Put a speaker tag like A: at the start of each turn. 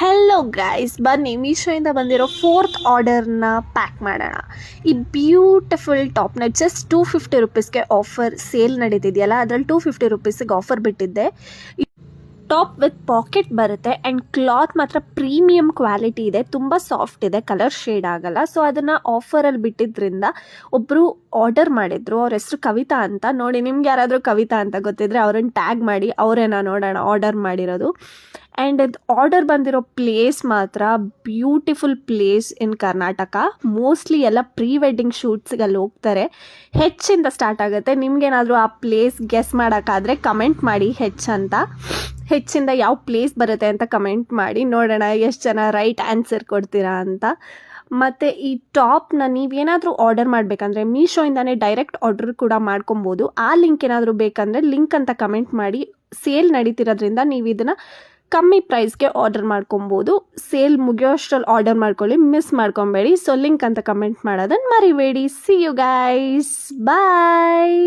A: Hello guys, ಬನ್ನಿ ಮೀಶೋಯಿಂದ ಬಂದಿರೋ 4th ಆರ್ಡರ್ನ ಪ್ಯಾಕ್ ಮಾಡೋಣ. ಈ ಬ್ಯೂಟಿಫುಲ್ ಟಾಪ್ನ ಜಸ್ಟ್ 250 ರುಪೀಸ್ಗೆ ಆಫರ್ ಸೇಲ್ ನಡೀತಿದೆಯಲ್ಲ, ಅದರಲ್ಲಿ 250 ರುಪೀಸಿಗೆ ಆಫರ್ ಬಿಟ್ಟಿದ್ದೆ. ಟಾಪ್ ವಿತ್ ಪಾಕೆಟ್ ಬರುತ್ತೆ ಆ್ಯಂಡ್ ಕ್ಲಾತ್ ಮಾತ್ರ ಪ್ರೀಮಿಯಂ ಕ್ವಾಲಿಟಿ ಇದೆ, ತುಂಬ ಸಾಫ್ಟ್ ಇದೆ, ಕಲರ್ ಶೇಡ್ ಆಗಲ್ಲ. ಸೊ ಅದನ್ನು ಆಫರಲ್ಲಿ ಬಿಟ್ಟಿದ್ರಿಂದ ಒಬ್ಬರು ಆರ್ಡರ್ ಮಾಡಿದ್ರು, ಅವ್ರ ಹೆಸರು ಕವಿತಾ ಅಂತ. ನೋಡಿ, ನಿಮ್ಗೆ ಯಾರಾದರೂ ಕವಿತಾ ಅಂತ ಗೊತ್ತಿದ್ರೆ ಅವ್ರನ್ನ ಟ್ಯಾಗ್ ಮಾಡಿ, ಅವರೇನಾ ನೋಡೋಣ ಆರ್ಡರ್ ಮಾಡಿರೋದು. ಆ್ಯಂಡ್ ಇದು ಆರ್ಡರ್ ಬಂದಿರೋ ಪ್ಲೇಸ್ ಮಾತ್ರ beautiful place in Karnataka. Mostly ಎಲ್ಲ ಪ್ರೀ ವೆಡ್ಡಿಂಗ್ ಶೂಟ್ಸ್ಗೆ ಅಲ್ಲಿ ಹೋಗ್ತಾರೆ. ಹೆಚ್ಚಿಂದ ಸ್ಟಾರ್ಟ್ ಆಗುತ್ತೆ. ನಿಮ್ಗೇನಾದರೂ ಆ ಪ್ಲೇಸ್ ಗೆಸ್ ಮಾಡೋಕ್ಕಾದರೆ ಕಮೆಂಟ್ ಮಾಡಿ ಅಂತ. ಹೆಚ್ಚಿಂದ ಯಾವ ಪ್ಲೇಸ್ ಬರುತ್ತೆ ಅಂತ ಕಮೆಂಟ್ ಮಾಡಿ, ನೋಡೋಣ ಎಷ್ಟು ಜನ ರೈಟ್ ಆನ್ಸರ್ ಕೊಡ್ತೀರಾ ಅಂತ. ಮತ್ತು ಈ ಟಾಪ್ನ ನೀವೇನಾದರೂ ಆರ್ಡರ್ ಮಾಡಬೇಕಂದ್ರೆ ಮೀಶೋಯಿಂದನೇ ಡೈರೆಕ್ಟ್ ಆರ್ಡರ್ ಕೂಡ ಮಾಡ್ಕೊಬೋದು. ಆ ಲಿಂಕ್ ಏನಾದರೂ ಬೇಕಂದರೆ ಲಿಂಕ್ ಅಂತ ಕಮೆಂಟ್ ಮಾಡಿ. ಸೇಲ್ ನಡೀತಿರೋದ್ರಿಂದ ನೀವು ಇದನ್ನು ಕಮ್ಮಿ ಪ್ರೈಸ್ಗೆ ಆರ್ಡರ್ ಮಾಡ್ಕೊಬೋದು. ಸೇಲ್ ಮುಗಿಯೋಷ್ಟರಲ್ಲಿ ಆರ್ಡರ್ ಮಾಡ್ಕೊಳ್ಳಿ, ಮಿಸ್ ಮಾಡ್ಕೊಬೇಡಿ. ಸೊ ಲಿಂಕ್ ಅಂತ ಕಮೆಂಟ್ ಮಾಡೋದನ್ನು ಮರಿಬೇಡಿ. See you guys, bye.